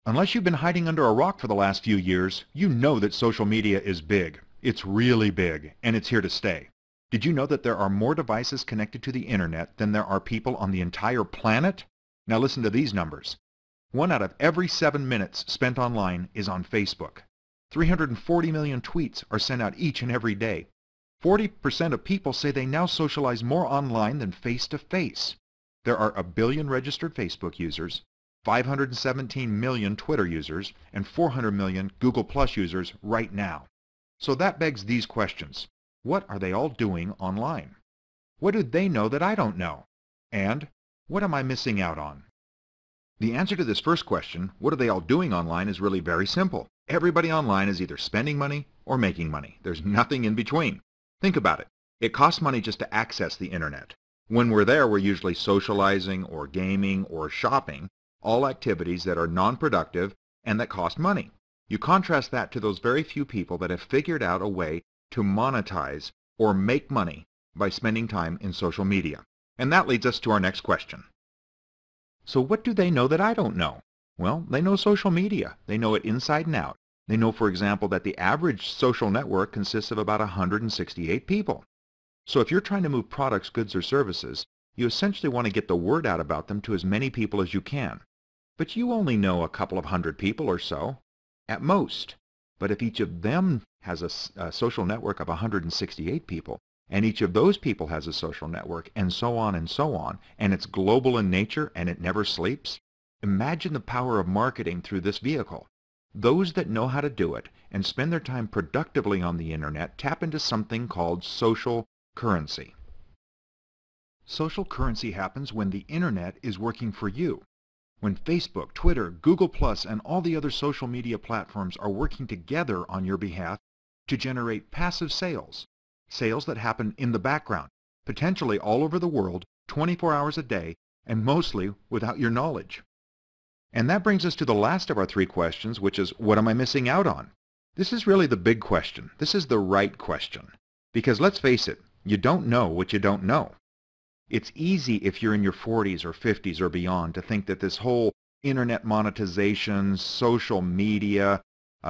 Unless you've been hiding under a rock for the last few years, you know that social media is big. It's really big, and it's here to stay. Did you know that there are more devices connected to the internet than there are people on the entire planet? Now listen to these numbers. 1 out of every 7 minutes spent online is on Facebook. 340 million tweets are sent out each and every day. 40% of people say they now socialize more online than face-to-face. There are 1 billion registered Facebook users, 517 million Twitter users, and 400 million Google Plus users right now. So that begs these questions. What are they all doing online? What do they know that I don't know? And what am I missing out on? The answer to this first question, what are they all doing online, is really very simple. Everybody online is either spending money or making money. There's nothing in between. Think about it. It costs money just to access the internet. When we're there, we're usually socializing or gaming or shopping, all activities that are non-productive and that cost money. You contrast that to those very few people that have figured out a way to monetize or make money by spending time in social media. And that leads us to our next question. So what do they know that I don't know? Well, they know social media. They know it inside and out. They know, for example, that the average social network consists of about 168 people. So if you're trying to move products, goods, or services, you essentially want to get the word out about them to as many people as you can. But you only know a couple of hundred people or so, at most. But if each of them has a social network of 168 people, and each of those people has a social network, and so on, and it's global in nature and it never sleeps, imagine the power of marketing through this vehicle. Those that know how to do it and spend their time productively on the internet tap into something called social currency. Social currency happens when the internet is working for you. When Facebook, Twitter, Google+, and all the other social media platforms are working together on your behalf to generate passive sales, sales that happen in the background, potentially all over the world, 24 hours a day, and mostly without your knowledge. And that brings us to the last of our 3 questions, which is, what am I missing out on? This is really the big question. This is the right question. Because let's face it, you don't know what you don't know. It's easy if you're in your 40s or 50s or beyond to think that this whole internet monetization, social media,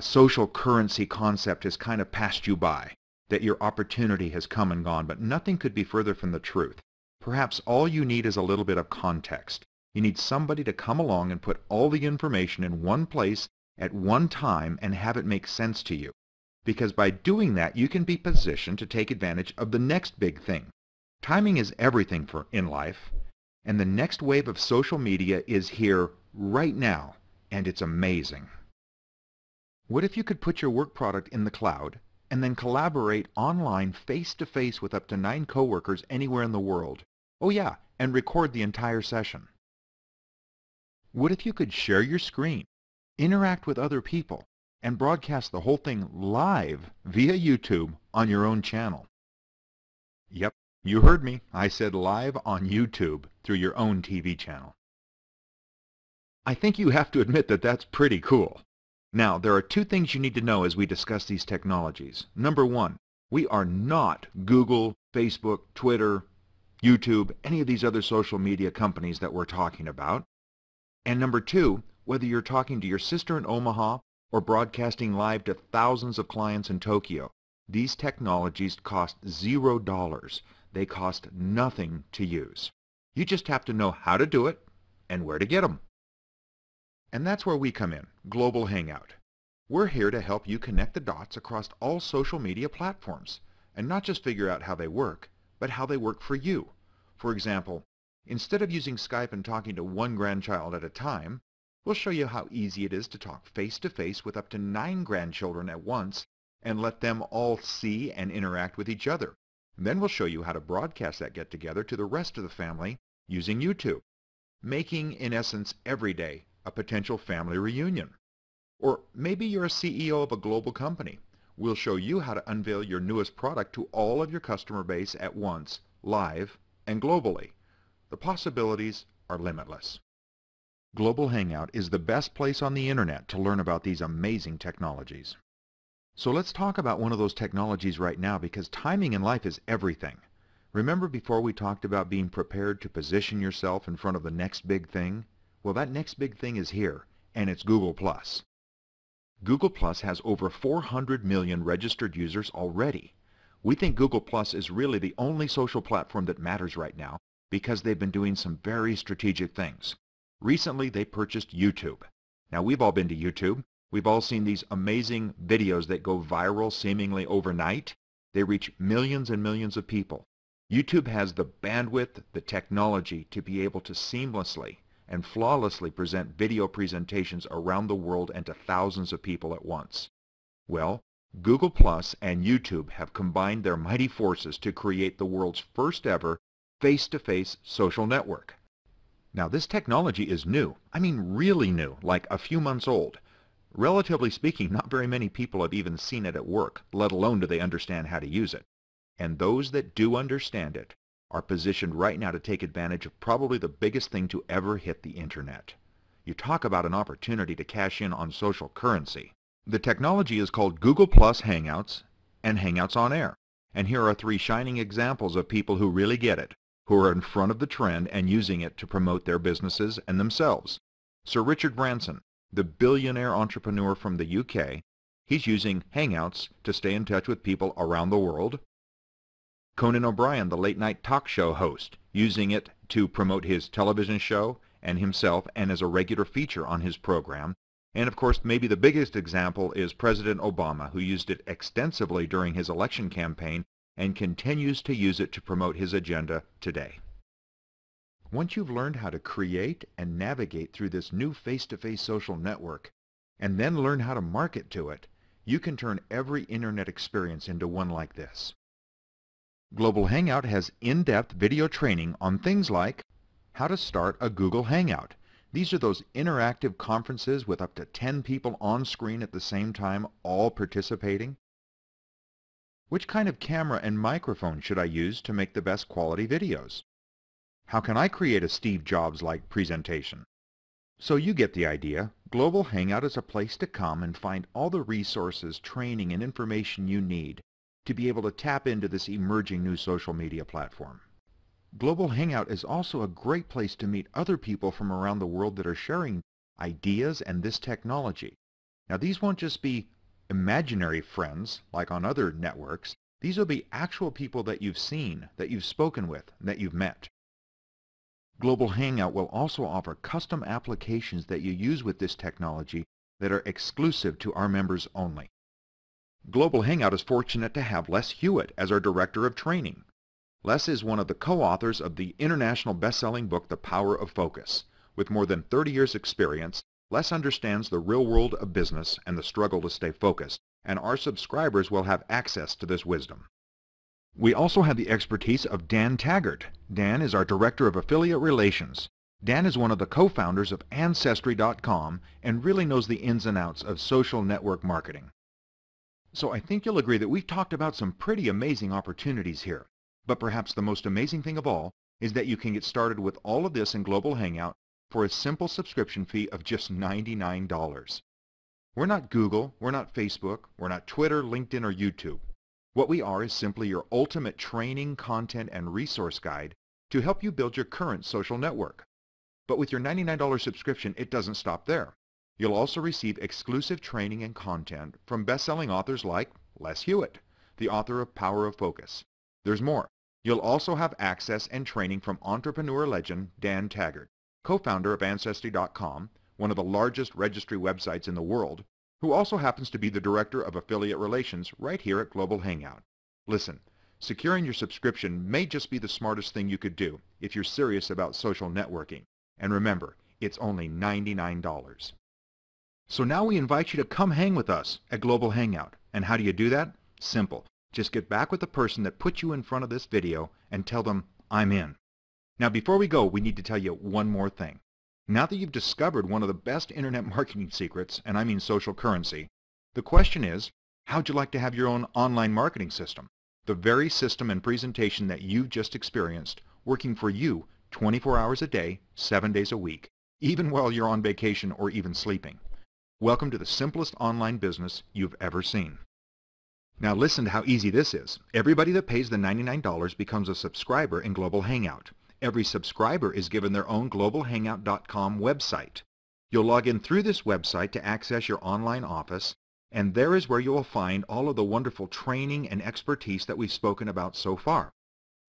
social currency concept has kind of passed you by, that your opportunity has come and gone, but nothing could be further from the truth. Perhaps all you need is a little bit of context. You need somebody to come along and put all the information in one place at one time and have it make sense to you. Because by doing that, you can be positioned to take advantage of the next big thing. Timing is everything in life, and the next wave of social media is here right now, and it's amazing. What if you could put your work product in the cloud and then collaborate online face-to-face with up to 9 coworkers anywhere in the world? Oh yeah, and record the entire session. What if you could share your screen, interact with other people, and broadcast the whole thing live via YouTube on your own channel? Yep, you heard me. I said live on YouTube through your own TV channel. I think you have to admit that that's pretty cool. Now, there are 2 things you need to know as we discuss these technologies. Number 1, we are not Google, Facebook, Twitter, YouTube, any of these other social media companies that we're talking about. And number 2, whether you're talking to your sister in Omaha or broadcasting live to thousands of clients in Tokyo, these technologies cost $0. They cost nothing to use. You just have to know how to do it and where to get them. And that's where we come in, Global Hangout. We're here to help you connect the dots across all social media platforms, and not just figure out how they work, but how they work for you. For example, instead of using Skype and talking to one grandchild at a time, we'll show you how easy it is to talk face-to-face with up to 9 grandchildren at once and let them all see and interact with each other. And then we'll show you how to broadcast that get-together to the rest of the family using YouTube, making, in essence, every day a potential family reunion. Or maybe you're a CEO of a global company. We'll show you how to unveil your newest product to all of your customer base at once, live and globally. The possibilities are limitless. Global Hangout is the best place on the internet to learn about these amazing technologies. So let's talk about one of those technologies right now, because timing in life is everything. Remember before we talked about being prepared to position yourself in front of the next big thing? Well, that next big thing is here, and it's Google+. Google+ has over 400 million registered users already. We think Google+ is really the only social platform that matters right now because they've been doing some very strategic things. Recently, they purchased YouTube. Now, we've all been to YouTube. We've all seen these amazing videos that go viral seemingly overnight. They reach millions and millions of people. YouTube has the bandwidth, the technology to be able to seamlessly and flawlessly present video presentations around the world and to thousands of people at once. Well, Google+ and YouTube have combined their mighty forces to create the world's first ever face-to-face social network. Now, this technology is new. I mean really new, like a few months old. Relatively speaking, not very many people have even seen it at work, let alone do they understand how to use it. And those that do understand it are positioned right now to take advantage of probably the biggest thing to ever hit the internet. You talk about an opportunity to cash in on social currency. The technology is called Google+ Hangouts and Hangouts on Air. And here are 3 shining examples of people who really get it, who are in front of the trend and using it to promote their businesses and themselves. Sir Richard Branson, the billionaire entrepreneur from the UK, he's using Hangouts to stay in touch with people around the world. Conan O'Brien, the late-night talk show host, using it to promote his television show and himself and as a regular feature on his program. And of course, maybe the biggest example is President Obama, who used it extensively during his election campaign and continues to use it to promote his agenda today. Once you've learned how to create and navigate through this new face-to-face social network, and then learn how to market to it, you can turn every internet experience into one like this. Global Hangout has in-depth video training on things like how to start a Google Hangout. These are those interactive conferences with up to 10 people on screen at the same time, all participating. Which kind of camera and microphone should I use to make the best quality videos? How can I create a Steve Jobs-like presentation? So you get the idea. Global Hangout is a place to come and find all the resources, training, and information you need to be able to tap into this emerging new social media platform. Global Hangout is also a great place to meet other people from around the world that are sharing ideas and this technology. Now, these won't just be imaginary friends like on other networks. These will be actual people that you've seen, that you've spoken with, that you've met. Global Hangout will also offer custom applications that you use with this technology that are exclusive to our members only. Global Hangout is fortunate to have Les Hewitt as our Director of Training. Les is one of the co-authors of the international best-selling book, The Power of Focus. With more than 30 years' experience, Les understands the real world of business and the struggle to stay focused, and our subscribers will have access to this wisdom. We also have the expertise of Dan Taggart. Dan is our Director of Affiliate Relations. Dan is one of the co-founders of Ancestry.com and really knows the ins and outs of social network marketing. So I think you'll agree that we've talked about some pretty amazing opportunities here. But perhaps the most amazing thing of all is that you can get started with all of this in Global Hangout for a simple subscription fee of just $99. We're not Google, we're not Facebook, we're not Twitter, LinkedIn, or YouTube. What we are is simply your ultimate training, content, and resource guide to help you build your current social network. But with your $99 subscription, it doesn't stop there. You'll also receive exclusive training and content from best-selling authors like Les Hewitt, the author of Power of Focus. There's more. You'll also have access and training from entrepreneur legend Dan Taggart, co-founder of Ancestry.com, one of the largest registry websites in the world, who also happens to be the Director of Affiliate Relations right here at Global Hangout. Listen, securing your subscription may just be the smartest thing you could do if you're serious about social networking. And remember, it's only $99. So now we invite you to come hang with us at Global Hangout. And how do you do that? Simple. Just get back with the person that put you in front of this video and tell them, I'm in. Now before we go, we need to tell you one more thing. Now that you've discovered one of the best internet marketing secrets, and I mean social currency, the question is, how'd you like to have your own online marketing system? The very system and presentation that you've just experienced, working for you 24 hours a day, 7 days a week, even while you're on vacation or even sleeping. Welcome to the simplest online business you've ever seen. Now listen to how easy this is. Everybody that pays the $99 becomes a subscriber in Global Hangout. Every subscriber is given their own globalhangout.com website. You'll log in through this website to access your online office, and there is where you will find all of the wonderful training and expertise that we've spoken about so far.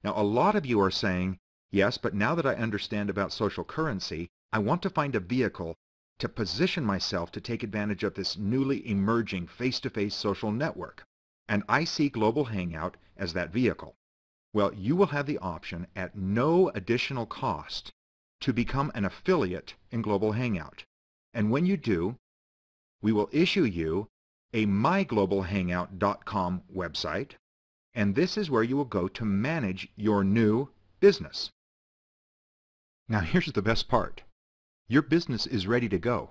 Now, a lot of you are saying, yes, but now that I understand about social currency, I want to find a vehicle to position myself to take advantage of this newly emerging face-to-face social network. And I see Global Hangout as that vehicle. Well, you will have the option at no additional cost to become an affiliate in Global Hangout. And when you do, we will issue you a myglobalhangout.com website, and this is where you will go to manage your new business. Now here's the best part. Your business is ready to go.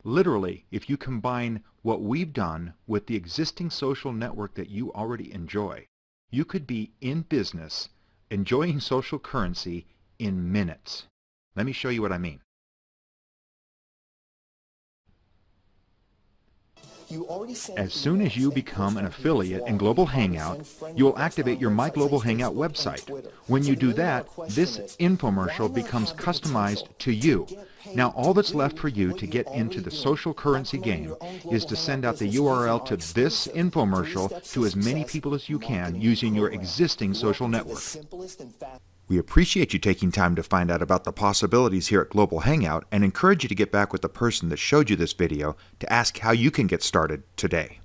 Literally, if you combine what we've done with the existing social network that you already enjoy, you could be in business enjoying social currency in minutes. Let me show you what I mean. As soon as you become an affiliate in Global Hangout, you will activate your My Global Hangout website. When you do that, this infomercial becomes customized to you. Now all that's left for you to get into the social currency game is to send out the URL to this infomercial to as many people as you can using your existing social network. We appreciate you taking time to find out about the possibilities here at Global Hangout and encourage you to get back with the person that showed you this video to ask how you can get started today.